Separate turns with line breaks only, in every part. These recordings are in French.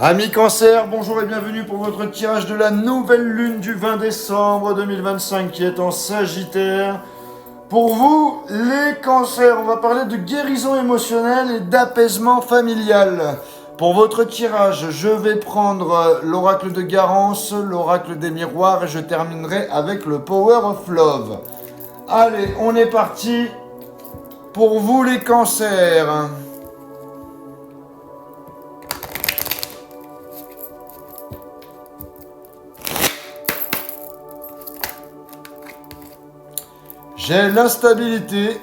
Amis Cancer, bonjour et bienvenue pour votre tirage de la nouvelle lune du 20 décembre 2025 qui est en Sagittaire. Pour vous, les Cancers, on va parler de guérison émotionnelle et d'apaisement familial. Pour votre tirage, je vais prendre l'oracle de Garance, l'oracle des miroirs et je terminerai avec le Power of Love. Allez, on est parti pour vous les Cancers. J'ai l'instabilité.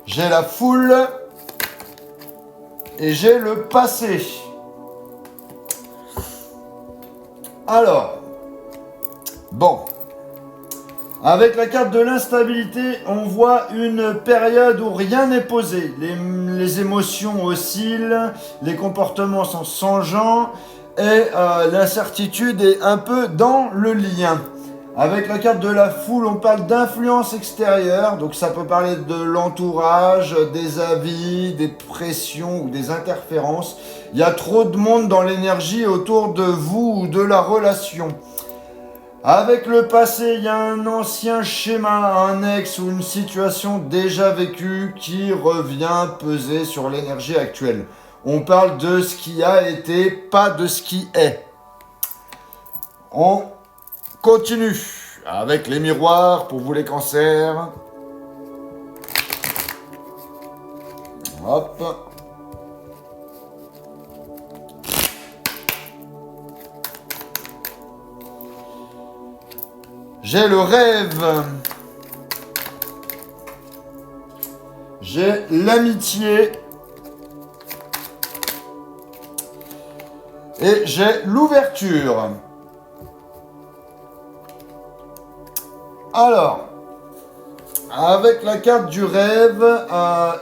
J'ai la foule. Et j'ai le passé. Alors. Bon. Avec la carte de l'instabilité, on voit une période où rien n'est posé. Les émotions oscillent, les comportements sont changeants et l'incertitude est un peu dans le lien. Avec la carte de la foule, on parle d'influence extérieure, donc ça peut parler de l'entourage, des avis, des pressions ou des interférences. Il y a trop de monde dans l'énergie autour de vous ou de la relation. Avec le passé, il y a un ancien schéma, un ex ou une situation déjà vécue qui revient peser sur l'énergie actuelle. On parle de ce qui a été, pas de ce qui est. On continue avec les miroirs pour vous les cancers. Hop. J'ai le rêve. J'ai l'amitié. Et j'ai l'ouverture. Alors, avec la carte du rêve,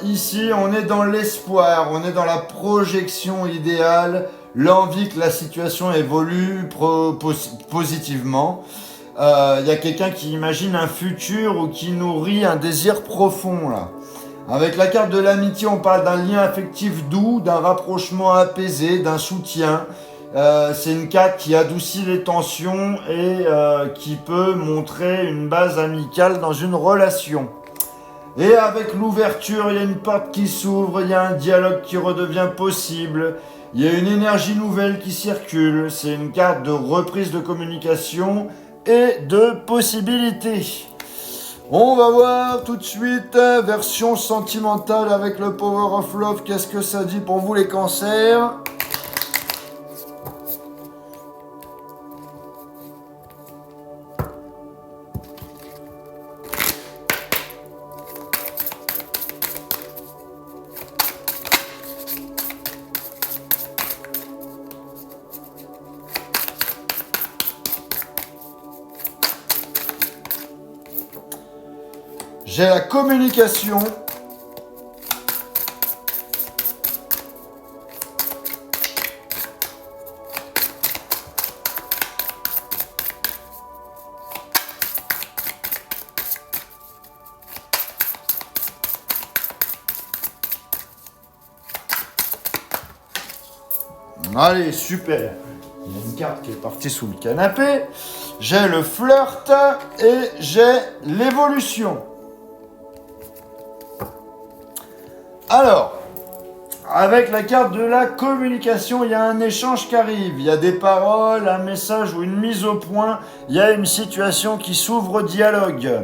ici on est dans l'espoir, on est dans la projection idéale, l'envie que la situation évolue positivement. Y a quelqu'un qui imagine un futur ou qui nourrit un désir profond là. Avec la carte de l'amitié, on parle d'un lien affectif doux, d'un rapprochement apaisé, d'un soutien. C'est une carte qui adoucit les tensions et qui peut montrer une base amicale dans une relation. Et avec l'ouverture, il y a une porte qui s'ouvre, il y a un dialogue qui redevient possible, il y a une énergie nouvelle qui circule. C'est une carte de reprise de communication et de possibilités. On va voir tout de suite, version sentimentale avec le Power of Love. Qu'est-ce que ça dit pour vous les cancers ? J'ai la communication. Allez, super. Il y a une carte qui est partie sous le canapé. J'ai le flirt et j'ai l'évolution. Alors, avec la carte de la communication, il y a un échange qui arrive. Il y a des paroles, un message ou une mise au point. Il y a une situation qui s'ouvre au dialogue.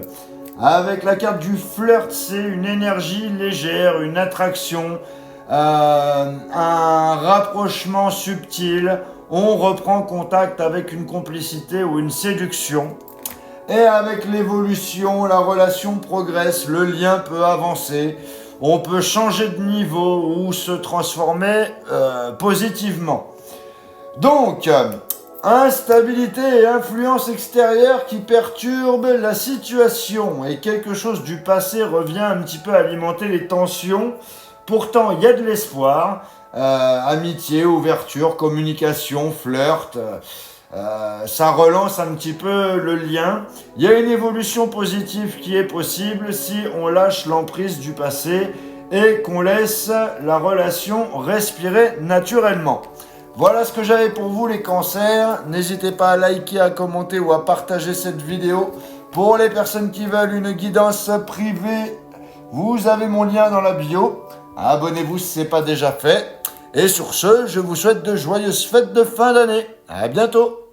Avec la carte du flirt, c'est une énergie légère, une attraction, un rapprochement subtil. On reprend contact avec une complicité ou une séduction. Et avec l'évolution, la relation progresse, le lien peut avancer. On peut changer de niveau ou se transformer positivement. Donc, instabilité et influence extérieure qui perturbent la situation. Et quelque chose du passé revient un petit peu alimenter les tensions. Pourtant, il y a de l'espoir. Amitié, ouverture, communication, flirt. Ça relance un petit peu le lien. Il y a une évolution positive qui est possible si on lâche l'emprise du passé et qu'on laisse la relation respirer naturellement. Voilà ce que j'avais pour vous les cancers. N'hésitez pas à liker, à commenter ou à partager cette vidéo. Pour les personnes qui veulent une guidance privée, vous avez mon lien dans la bio. Abonnez-vous si ce n'est pas déjà fait. Et sur ce, je vous souhaite de joyeuses fêtes de fin d'année. À bientôt.